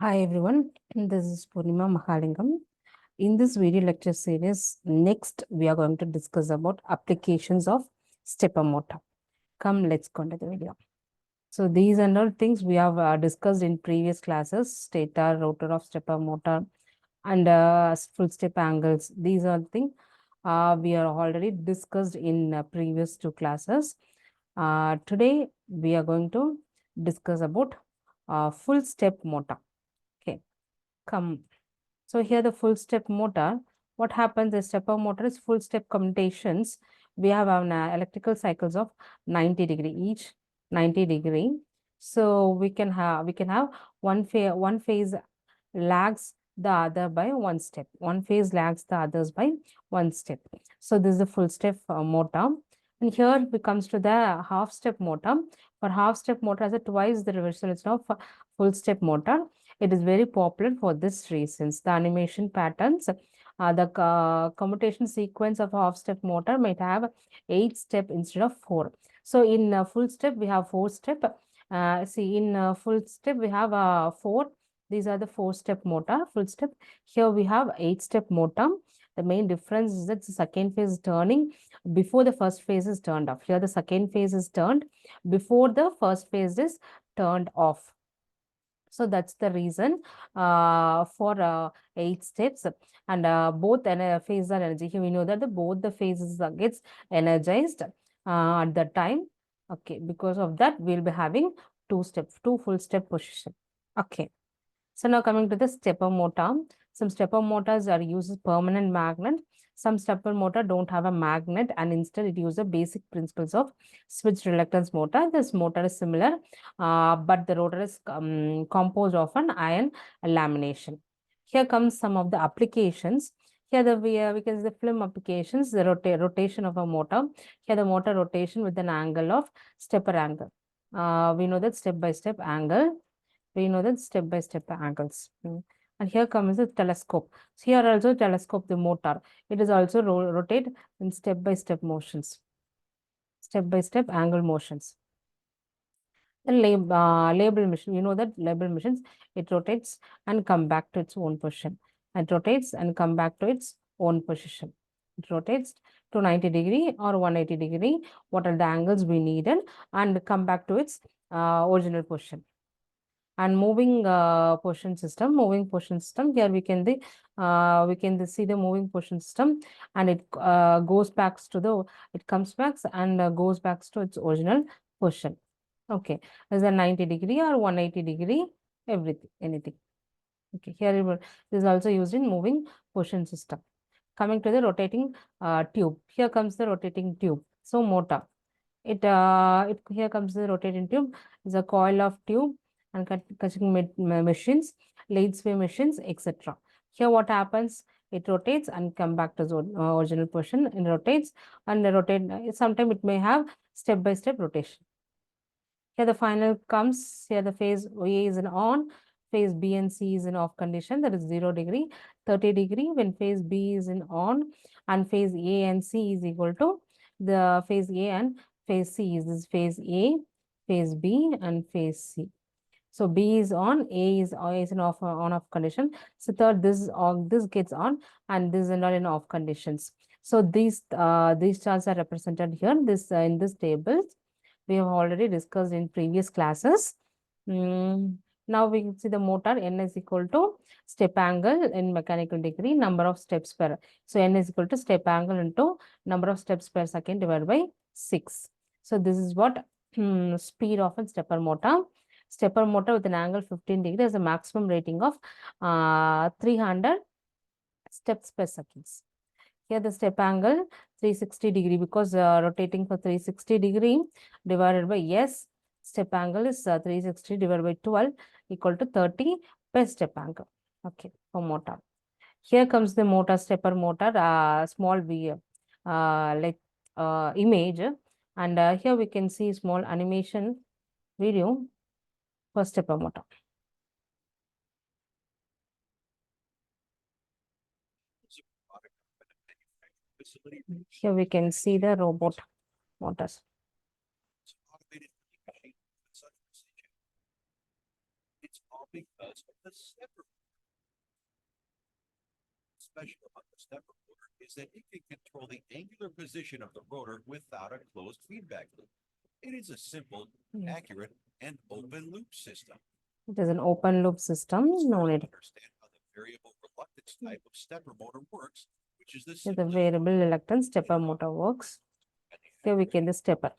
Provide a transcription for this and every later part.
Hi everyone, this is Purnima Mahalingam. In this video lecture series, next we are going to discuss about applications of stepper motor. Come, let's go into the video. So these and all things we have discussed in previous classes, stator, rotor of stepper motor, and full step angles. These are things we are already discussed in previous two classes. Today we are going to discuss about full step motor. Okay, come. So here the full step motor, what happens is stepper motor is full step commutations. We have an electrical cycles of 90 degree each, 90 degree. So we can have one phase lags the other by one step. One phase lags the others by one step. So this is the full step motor. And here it comes to the half step motor. For half step motor, as a twice the reversality of full step motor. It is very popular for this reasons. The animation patterns, the commutation sequence of half step motor might have 8 step instead of 4. So in full step, we have 4 step. See, in full step, we have 4. These are the 4-step motor, full step. Here we have 8-step motor. The main difference is that the second phase is turning before the first phase is turned off. Here the second phase is turned before the first phase is turned off. So that's the reason for 8 steps, and both phases are energy. Here we know that both the phases gets energized at the time. Okay, because of that we'll be having two full step position. Okay. So now coming to the stepper motor. Some stepper motors are uses permanent magnet. Some stepper motor don't have a magnet and instead it uses the basic principles of switched reluctance motor. This motor is similar, but the rotor is composed of an iron lamination. Here comes some of the applications. Here we can see the film applications, the rotation of a motor. Here the motor rotation with an angle of stepper angle. We know that step by step angle. We know that step by step angles. And here comes the telescope. So here also telescope the motor. It is also rotate in step by step motions. Step by step angle motions. The label machine, you know that label machines, it rotates and come back to its own position. It rotates and come back to its own position. It rotates to 90 degree or 180 degree. What are the angles we needed and come back to its original position. And moving position system, here we can see the moving position system, and it goes back to the, it comes back and goes back to its original position. Okay, is a 90 degree or 180 degree, everything, anything. Okay, here this is also used in moving position system. Coming to the rotating tube, here comes the rotating tube. So motor, here comes the rotating tube. Is a coil of tube and cutting machines, lathe sway machines, etc. Here what happens? It rotates and come back to the original position. It rotates and rotate. Sometimes it may have step by step rotation. Here the final comes. Here the phase A is in on. Phase B and C is in off condition. That is 0 degree, 30 degree when phase B is in on, and phase A and C is equal to the phase A and phase C. Is this phase A, phase B, and phase C. So B is on, A is in on-off condition. So third, this gets on, and this is not in off conditions. So these charts are represented here. This in this table we have already discussed in previous classes. Now we can see the motor N is equal to step angle in mechanical degree, number of steps per. So N is equal to step angle into number of steps per second divided by 6. So this is what speed of a stepper motor. Stepper motor with an angle 15 degree has a maximum rating of 300 steps per second. Here the step angle 360 degree because rotating for 360 degree divided by S, step angle is 360 divided by 12 equal to 30 per step angle. Okay, for motor. Here comes the motor, stepper motor, small image, and here we can see small animation video for stepper motor. Here we can see the robot motors. It's all because of the stepper. Special about the stepper motor is that it can control the angular position of the rotor without a closed feedback loop. It is a simple, accurate, and open loop system. It is an open loop system. No need. Understand how the variable reluctance type of stepper motor works, which is The variable reluctance stepper motor works. Here we can the stepper.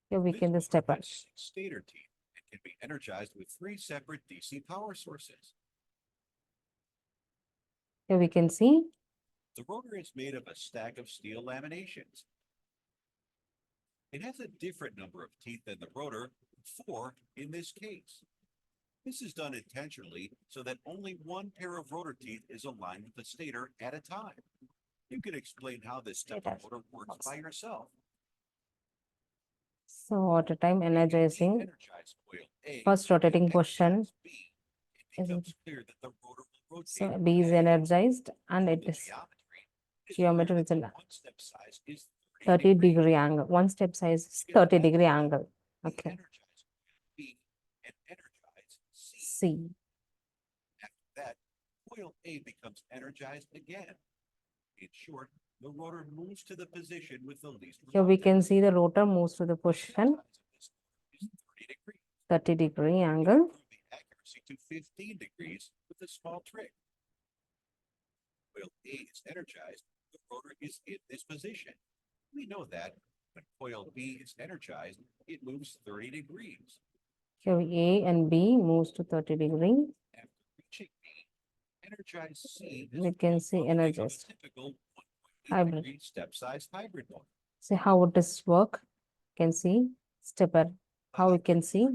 Here we can the stepper. Stator teeth and can be energized with 3 separate DC power sources. Here we can see the rotor is made of a stack of steel laminations. It has a different number of teeth than the rotor, 4 in this case. This is done intentionally so that only one pair of rotor teeth is aligned with the stator at a time. You can explain how this stepper motor works by yourself. So at a time energizing, first rotating position. So B is energized and it is geometry is 30-degree angle. One step size is 30-degree angle. Okay. C. After that, coil A becomes energized again. In short, the rotor moves to the position with the least. Here we can see the rotor moves to the position 30-degree angle. The accuracy to 15 degrees with a small trick. Coil A is energized, the rotor is in this position. We know that when coil B is energized, it moves 30 degrees. Here A and B moves to 30 degrees. After reaching B, energized C we can see energized typical hybrid step size hybrid motor. See how it does work. You can see stepper. How we can see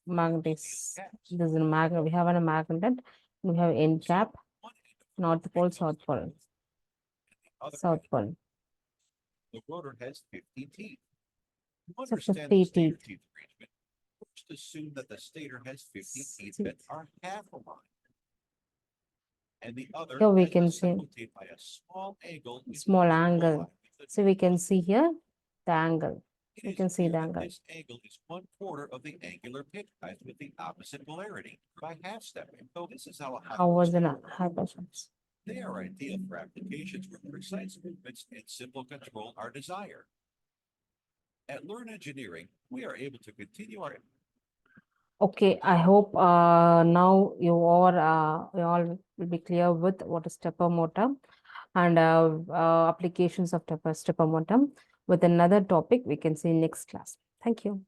magnet. This is a magnet. We have a magnet. We have end cap, north pole, south pole. South pole. The rotor has 50 teeth. To So understand 50 the stator teeth. teeth arrangement, first assume that the stator has 50 teeth that are half aligned. And the other here we has can a see single teeth by a small angle. small angle. So we can see here the angle. You can see the angle. This angle is 1/4 of the angular pitch size with the opposite polarity by half stepping. So this is how How was it hypersense? they are ideal for applications where precise movements and simple control are desired. At Learn Engineering, we are able to continue our. Okay, I hope now you all will be clear with what is stepper motor and applications of stepper motor. With another topic, we can see next class. Thank you.